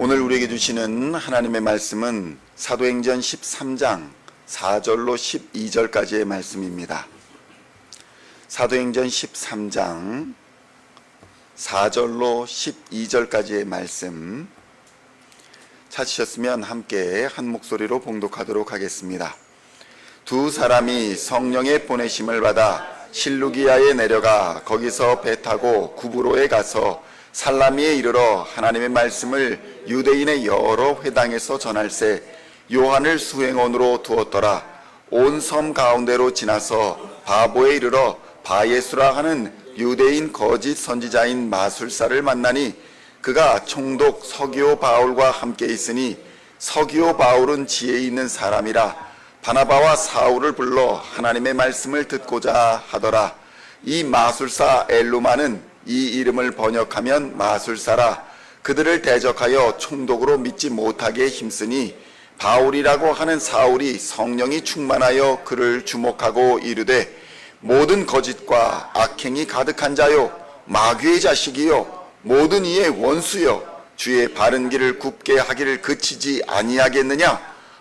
오늘 우리에게 주시는 하나님의 말씀은 사도행전 13장 4절로 12절까지의 말씀입니다. 사도행전 13장 4절로 12절까지의 말씀 찾으셨으면 함께 한 목소리로 봉독하도록 하겠습니다. 두 사람이 성령의 보내심을 받아 실루기아에 내려가 거기서 배 타고 구브로에 가서 살라미에 이르러 하나님의 말씀을 유대인의 여러 회당에서 전할세 요한을 수행원으로 두었더라. 온 섬 가운데로 지나서 바보에 이르러 바예수라 하는 유대인 거짓 선지자인 마술사를 만나니 그가 총독 서기오 바울과 함께 있으니 서기오 바울은 지혜 있는 사람이라 바나바와 사울을 불러 하나님의 말씀을 듣고자 하더라. 이 마술사 엘루마는 이 이름을 번역하면 마술사라. 그들을 대적하여 총독으로 믿지 못하게 힘쓰니 바울이라고 하는 사울이 성령이 충만하여 그를 주목하고 이르되 모든 거짓과 악행이 가득한 자요 마귀의 자식이요 모든 이의 원수요 주의 바른 길을 굽게 하기를 그치지 아니하겠느냐.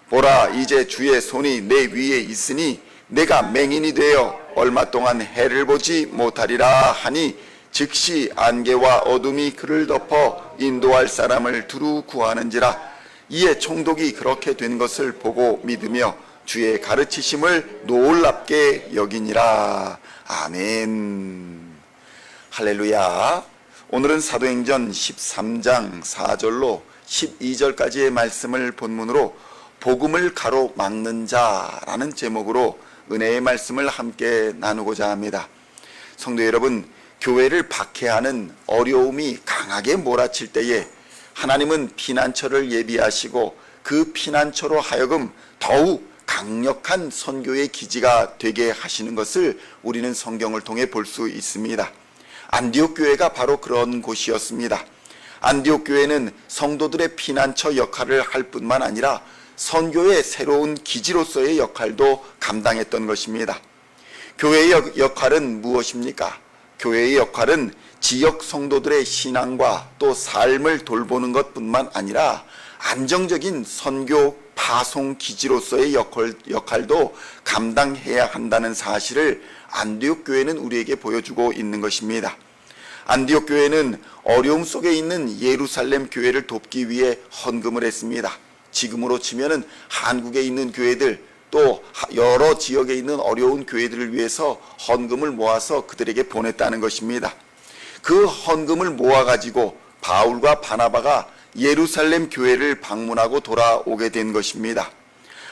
보라, 이제 주의 손이 내 위에 있으니 내가 맹인이 되어 얼마 동안 해를 보지 못하리라 하니 즉시 안개와 어둠이 그를 덮어 인도할 사람을 두루 구하는지라. 이에 총독이 그렇게 된 것을 보고 믿으며 주의 가르치심을 놀랍게 여기니라. 아멘. 할렐루야. 오늘은 사도행전 13장 4절로 12절까지의 말씀을 본문으로 복음을 가로막는 자라는 제목으로 은혜의 말씀을 함께 나누고자 합니다. 성도 여러분, 교회를 박해하는 어려움이 강하게 몰아칠 때에 하나님은 피난처를 예비하시고 그 피난처로 하여금 더욱 강력한 선교의 기지가 되게 하시는 것을 우리는 성경을 통해 볼 수 있습니다. 안디옥 교회가 바로 그런 곳이었습니다. 안디옥 교회는 성도들의 피난처 역할을 할 뿐만 아니라 선교의 새로운 기지로서의 역할도 감당했던 것입니다. 교회의 역할은 무엇입니까? 교회의 역할은 지역 성도들의 신앙과 또 삶을 돌보는 것뿐만 아니라 안정적인 선교 파송 기지로서의 역할도 감당해야 한다는 사실을 안디옥 교회는 우리에게 보여주고 있는 것입니다. 안디옥 교회는 어려움 속에 있는 예루살렘 교회를 돕기 위해 헌금을 했습니다. 지금으로 치면은 한국에 있는 교회들 또 여러 지역에 있는 어려운 교회들을 위해서 헌금을 모아서 그들에게 보냈다는 것입니다. 그 헌금을 모아가지고 바울과 바나바가 예루살렘 교회를 방문하고 돌아오게 된 것입니다.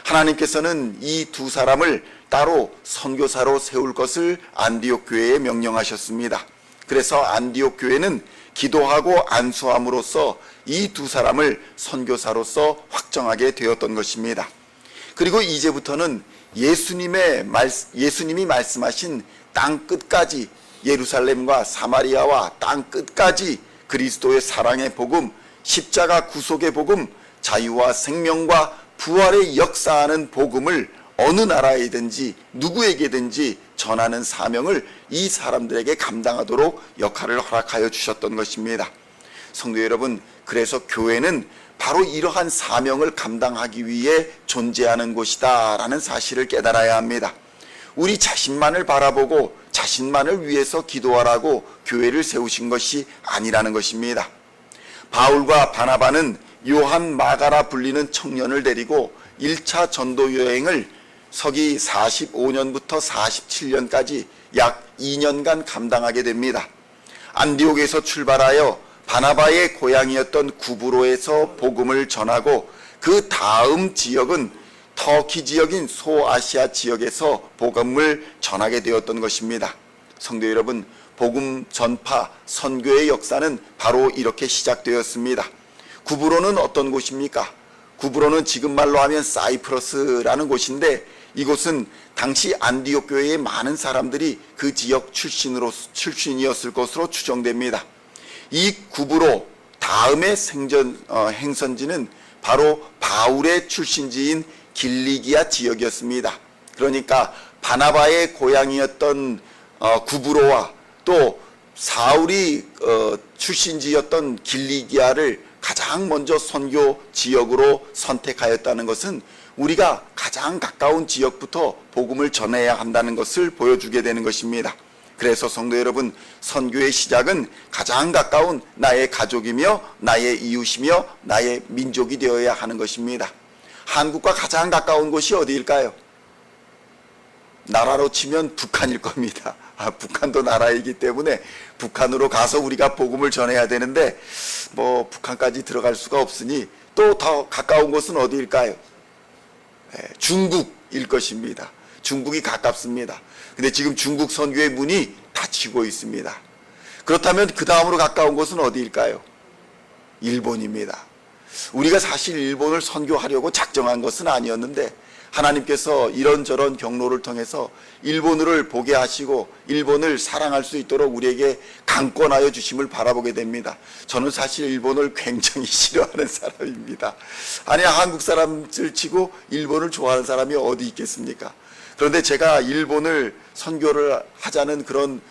하나님께서는 이 두 사람을 따로 선교사로 세울 것을 안디옥 교회에 명령하셨습니다. 그래서 안디옥 교회는 기도하고 안수함으로써 이 두 사람을 선교사로서 확정하게 되었던 것입니다. 그리고 이제부터는 예수님이 말씀하신 땅 끝까지 예루살렘과 사마리아와 땅 끝까지 그리스도의 사랑의 복음, 십자가 구속의 복음, 자유와 생명과 부활의 역사하는 복음을 어느 나라에든지 누구에게든지 전하는 사명을 이 사람들에게 감당하도록 역할을 허락하여 주셨던 것입니다. 성도 여러분, 그래서 교회는 바로 이러한 사명을 감당하기 위해 존재하는 곳이다 라는 사실을 깨달아야 합니다. 우리 자신만을 바라보고 자신만을 위해서 기도하라고 교회를 세우신 것이 아니라는 것입니다. 바울과 바나바는 요한 마가라 불리는 청년을 데리고 1차 전도 여행을 서기 45년부터 47년까지 약 2년간 감당하게 됩니다. 안디옥에서 출발하여 바나바의 고향이었던 구브로에서 복음을 전하고 그 다음 지역은 터키 지역인 소아시아 지역에서 복음을 전하게 되었던 것입니다. 성도 여러분, 복음 전파, 선교의 역사는 바로 이렇게 시작되었습니다. 구브로는 어떤 곳입니까? 구브로는 지금 말로 하면 사이프러스라는 곳인데 이곳은 당시 안디옥 교회의 많은 사람들이 그 지역 출신이었을 것으로 추정됩니다. 이 구브로 다음의 행선지는 바로 바울의 출신지인 길리기아 지역이었습니다. 그러니까 바나바의 고향이었던 구브로와 또 사울이 출신지였던 길리기아를 가장 먼저 선교 지역으로 선택하였다는 것은 우리가 가장 가까운 지역부터 복음을 전해야 한다는 것을 보여주게 되는 것입니다. 그래서 성도 여러분, 선교의 시작은 가장 가까운 나의 가족이며 나의 이웃이며 나의 민족이 되어야 하는 것입니다. 한국과 가장 가까운 곳이 어디일까요? 나라로 치면 북한일 겁니다. 북한도 나라이기 때문에 북한으로 가서 우리가 복음을 전해야 되는데 북한까지 들어갈 수가 없으니 또 더 가까운 곳은 어디일까요? 중국일 것입니다. 중국이 가깝습니다. 근데 지금 중국 선교의 문이 닫히고 있습니다. 그렇다면 그 다음으로 가까운 곳은 어디일까요? 일본입니다. 우리가 사실 일본을 선교하려고 작정한 것은 아니었는데 하나님께서 이런저런 경로를 통해서 일본을 보게 하시고 일본을 사랑할 수 있도록 우리에게 강권하여 주심을 바라보게 됩니다. 저는 사실 일본을 굉장히 싫어하는 사람입니다. 아니, 한국 사람을 치고 일본을 좋아하는 사람이 어디 있겠습니까? 그런데 제가 일본을 선교를 하자는 그런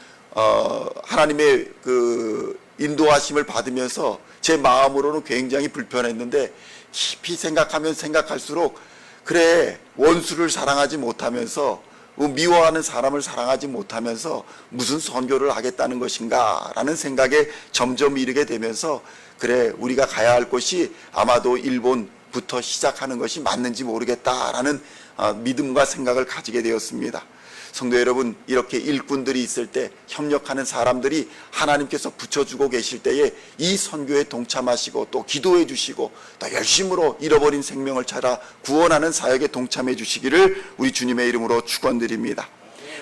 하나님의 그 인도하심을 받으면서 제 마음으로는 굉장히 불편했는데 깊이 생각하면 생각할수록 그래, 원수를 사랑하지 못하면서 미워하는 사람을 사랑하지 못하면서 무슨 선교를 하겠다는 것인가 라는 생각에 점점 이르게 되면서 그래, 우리가 가야 할 곳이 아마도 일본부터 시작하는 것이 맞는지 모르겠다라는 믿음과 생각을 가지게 되었습니다. 성도 여러분, 이렇게 일꾼들이 있을 때, 협력하는 사람들이 하나님께서 붙여주고 계실 때에 이 선교에 동참하시고 또 기도해 주시고 또 열심으로 잃어버린 생명을 찾아 구원하는 사역에 동참해 주시기를 우리 주님의 이름으로 축원드립니다.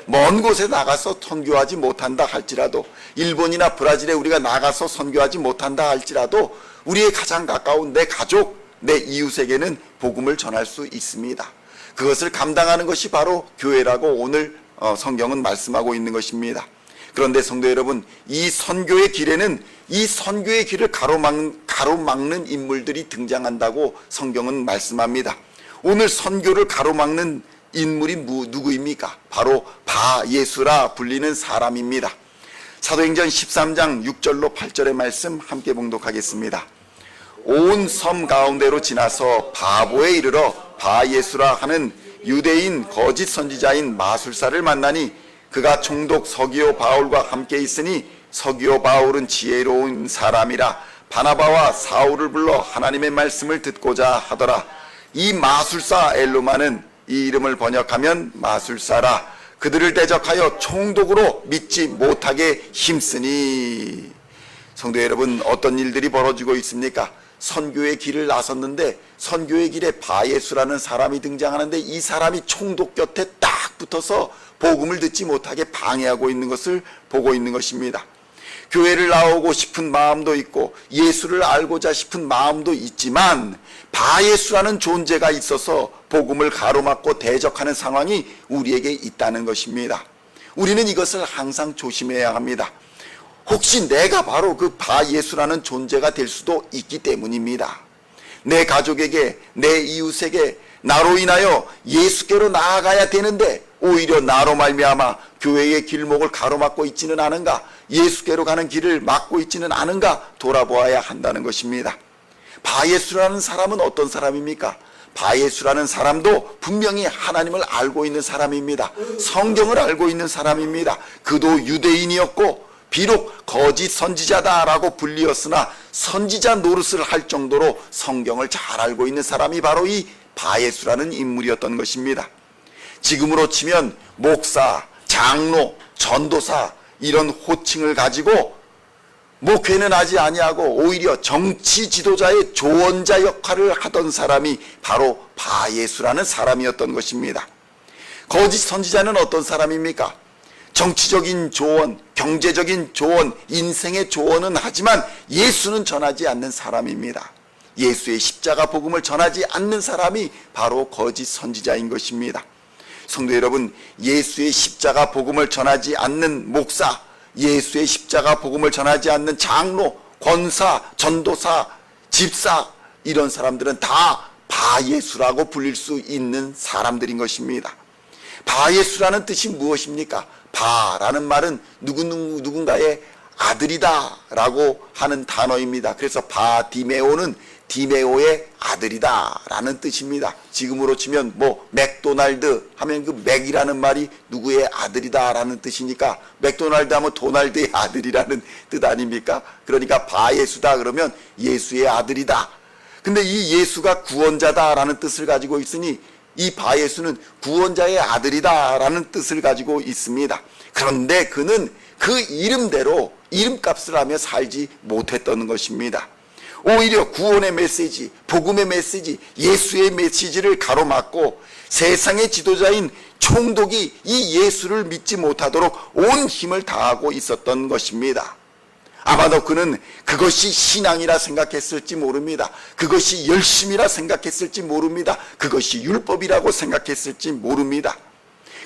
먼 곳에 나가서 선교하지 못한다 할지라도, 일본이나 브라질에 우리가 나가서 선교하지 못한다 할지라도 우리의 가장 가까운 내 가족, 내 이웃에게는 복음을 전할 수 있습니다. 그것을 감당하는 것이 바로 교회라고 오늘 성경은 말씀하고 있는 것입니다. 그런데 성도 여러분, 이 선교의 길에는 이 선교의 길을 가로막는 인물들이 등장한다고 성경은 말씀합니다. 오늘 선교를 가로막는 인물이 누구입니까? 바로 바예수라 불리는 사람입니다. 사도행전 13장 6절로 8절의 말씀 함께 봉독하겠습니다. 온 섬 가운데로 지나서 바보에 이르러 바예수라 하는 유대인 거짓 선지자인 마술사를 만나니 그가 총독 서기오 바울과 함께 있으니 서기오 바울은 지혜로운 사람이라 바나바와 사울을 불러 하나님의 말씀을 듣고자 하더라. 이 마술사 엘루마는 이 이름을 번역하면 마술사라. 그들을 대적하여 총독으로 믿지 못하게 힘쓰니. 성도 여러분, 어떤 일들이 벌어지고 있습니까? 선교의 길을 나섰는데 선교의 길에 바예수라는 사람이 등장하는데 이 사람이 총독 곁에 딱 붙어서 복음을 듣지 못하게 방해하고 있는 것을 보고 있는 것입니다. 교회를 나오고 싶은 마음도 있고 예수를 알고자 싶은 마음도 있지만 바예수라는 존재가 있어서 복음을 가로막고 대적하는 상황이 우리에게 있다는 것입니다. 우리는 이것을 항상 조심해야 합니다. 혹시 내가 바로 그 바예수라는 존재가 될 수도 있기 때문입니다. 내 가족에게, 내 이웃에게 나로 인하여 예수께로 나아가야 되는데 오히려 나로 말미암아 교회의 길목을 가로막고 있지는 않은가, 예수께로 가는 길을 막고 있지는 않은가 돌아보아야 한다는 것입니다. 바예수라는 사람은 어떤 사람입니까? 바예수라는 사람도 분명히 하나님을 알고 있는 사람입니다. 성경을 알고 있는 사람입니다. 그도 유대인이었고 비록 거짓 선지자다라고 불리었으나 선지자 노릇을 할 정도로 성경을 잘 알고 있는 사람이 바로 이 바예수라는 인물이었던 것입니다. 지금으로 치면 목사, 장로, 전도사 이런 호칭을 가지고 목회는 하지 아니하고 오히려 정치 지도자의 조언자 역할을 하던 사람이 바로 바예수라는 사람이었던 것입니다. 거짓 선지자는 어떤 사람입니까? 정치적인 조언, 경제적인 조언, 인생의 조언은 하지만 예수는 전하지 않는 사람입니다. 예수의 십자가 복음을 전하지 않는 사람이 바로 거짓 선지자인 것입니다. 성도 여러분, 예수의 십자가 복음을 전하지 않는 목사, 예수의 십자가 복음을 전하지 않는 장로, 권사, 전도사, 집사 이런 사람들은 다 바예수라고 불릴 수 있는 사람들인 것입니다. 바예수라는 뜻이 무엇입니까? 바라는 말은 누군가의 아들이다 라고 하는 단어입니다. 그래서 바디메오는 디메오의 아들이다 라는 뜻입니다. 지금으로 치면 뭐 맥도날드 하면 그 맥이라는 말이 누구의 아들이다 라는 뜻이니까 맥도날드 하면 도날드의 아들이라는 뜻 아닙니까? 그러니까 바예수다 그러면 예수의 아들이다. 근데 이 예수가 구원자다 라는 뜻을 가지고 있으니 이 바예수는 구원자의 아들이다 라는 뜻을 가지고 있습니다. 그런데 그는 그 이름대로 이름값을 하며 살지 못했던 것입니다. 오히려 구원의 메시지, 복음의 메시지, 예수의 메시지를 가로막고 세상의 지도자인 총독이 이 예수를 믿지 못하도록 온 힘을 다하고 있었던 것입니다. 아마도 그는 그것이 신앙이라 생각했을지 모릅니다. 그것이 열심이라 생각했을지 모릅니다. 그것이 율법이라고 생각했을지 모릅니다.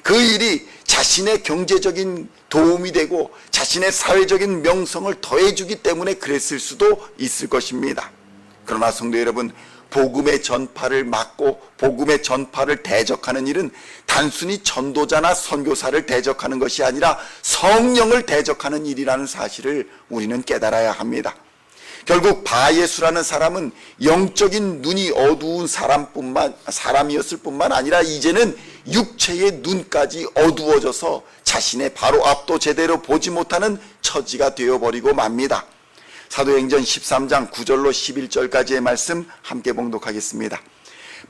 그 일이 자신의 경제적인 도움이 되고 자신의 사회적인 명성을 더해주기 때문에 그랬을 수도 있을 것입니다. 그러나 성도 여러분, 복음의 전파를 막고 복음의 전파를 대적하는 일은 단순히 전도자나 선교사를 대적하는 것이 아니라 성령을 대적하는 일이라는 사실을 우리는 깨달아야 합니다. 결국 바예수라는 사람은 영적인 눈이 어두운 사람이었을 뿐만 아니라 이제는 육체의 눈까지 어두워져서 자신의 바로 앞도 제대로 보지 못하는 처지가 되어버리고 맙니다. 사도행전 13장 9절로 11절까지의 말씀 함께 봉독하겠습니다.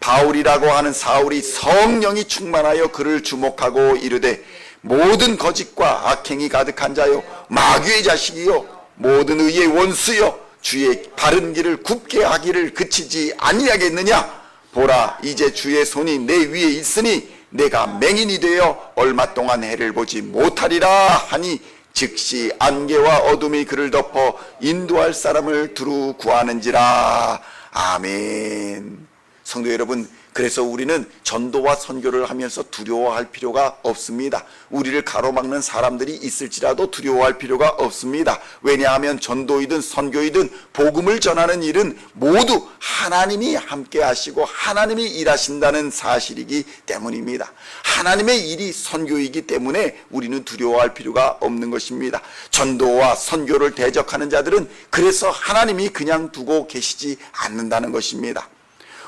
바울이라고 하는 사울이 성령이 충만하여 그를 주목하고 이르되 모든 거짓과 악행이 가득한 자요 마귀의 자식이요 모든 의의 원수요 주의 바른 길을 굽게 하기를 그치지 아니하겠느냐. 보라 이제 주의 손이 내 위에 있으니 내가 맹인이 되어 얼마 동안 해를 보지 못하리라 하니 즉시 안개와 어둠이 그를 덮어 인도할 사람을 두루 구하는지라. 아멘. 성도 여러분, 그래서 우리는 전도와 선교를 하면서 두려워할 필요가 없습니다. 우리를 가로막는 사람들이 있을지라도 두려워할 필요가 없습니다. 왜냐하면 전도이든 선교이든 복음을 전하는 일은 모두 하나님이 함께 하시고 하나님이 일하신다는 사실이기 때문입니다. 하나님의 일이 선교이기 때문에 우리는 두려워할 필요가 없는 것입니다. 전도와 선교를 대적하는 자들은 그래서 하나님이 그냥 두고 계시지 않는다는 것입니다.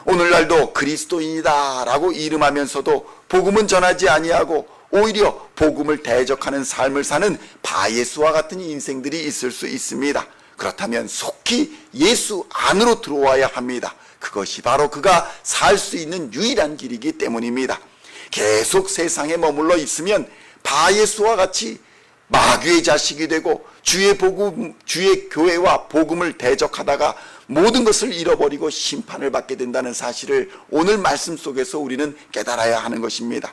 오늘날도 그리스도인이다 라고 이름하면서도 복음은 전하지 아니하고 오히려 복음을 대적하는 삶을 사는 바예수와 같은 인생들이 있을 수 있습니다. 그렇다면 속히 예수 안으로 들어와야 합니다. 그것이 바로 그가 살 수 있는 유일한 길이기 때문입니다. 계속 세상에 머물러 있으면 바예수와 같이 마귀의 자식이 되고 주의 교회와 복음을 대적하다가 모든 것을 잃어버리고 심판을 받게 된다는 사실을 오늘 말씀 속에서 우리는 깨달아야 하는 것입니다.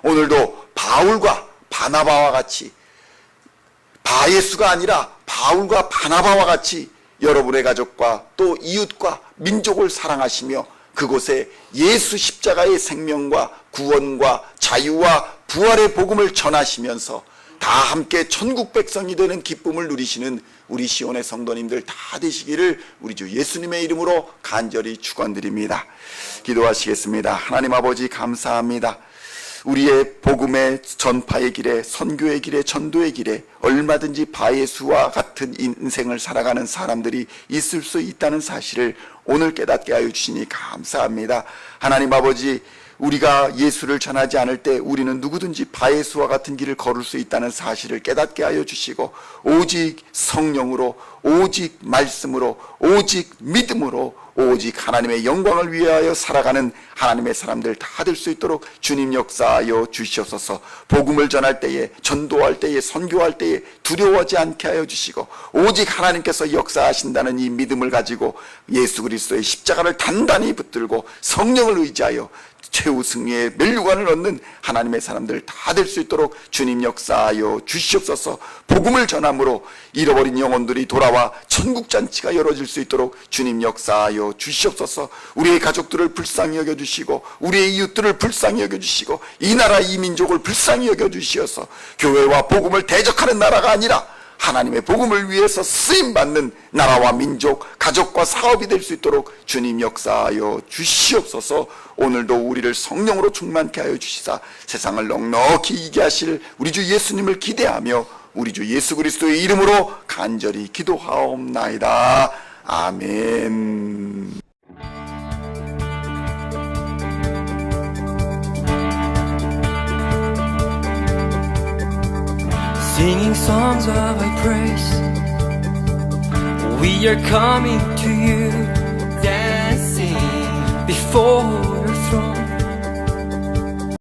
오늘도 바울과 바나바와 같이 바예수가 아니라 바울과 바나바와 같이 여러분의 가족과 또 이웃과 민족을 사랑하시며 그곳에 예수 십자가의 생명과 구원과 자유와 부활의 복음을 전하시면서 다 함께 천국 백성이 되는 기쁨을 누리시는 우리 시온의 성도님들 다 되시기를 우리 주 예수님의 이름으로 간절히 축원드립니다. 기도하시겠습니다. 하나님 아버지 감사합니다. 우리의 복음의 전파의 길에 선교의 길에 전도의 길에 얼마든지 바예수와 같은 인생을 살아가는 사람들이 있을 수 있다는 사실을 오늘 깨닫게 하여 주시니 감사합니다. 하나님 아버지, 우리가 예수를 전하지 않을 때 우리는 누구든지 바예수와 같은 길을 걸을 수 있다는 사실을 깨닫게 하여 주시고 오직 성령으로 오직 말씀으로 오직 믿음으로 오직 하나님의 영광을 위하여 살아가는 하나님의 사람들 다 될 수 있도록 주님 역사하여 주시옵소서. 복음을 전할 때에 전도할 때에 선교할 때에 두려워하지 않게 하여 주시고 오직 하나님께서 역사하신다는 이 믿음을 가지고 예수 그리스도의 십자가를 단단히 붙들고 성령을 의지하여 최후 승리의 멸류관을 얻는 하나님의 사람들 다 될 수 있도록 주님 역사하여 주시옵소서. 복음을 전함으로 잃어버린 영혼들이 돌아와 천국잔치가 열어질 수 있도록 주님 역사하여 주시옵소서. 우리의 가족들을 불쌍히 여겨주시고 우리의 이웃들을 불쌍히 여겨주시고 이 나라 이 민족을 불쌍히 여겨주시어서 교회와 복음을 대적하는 나라가 아니라 하나님의 복음을 위해서 쓰임받는 나라와 민족, 가족과 사업이 될 수 있도록 주님 역사하여 주시옵소서. 오늘도 우리를 성령으로 충만케 하여 주시사 세상을 넉넉히 이기게 하실 우리 주 예수님을 기대하며 우리 주 예수 그리스도의 이름으로 간절히 기도하옵나이다. 아멘. Singing songs of thy praise, we are coming to you, dancing before your throne.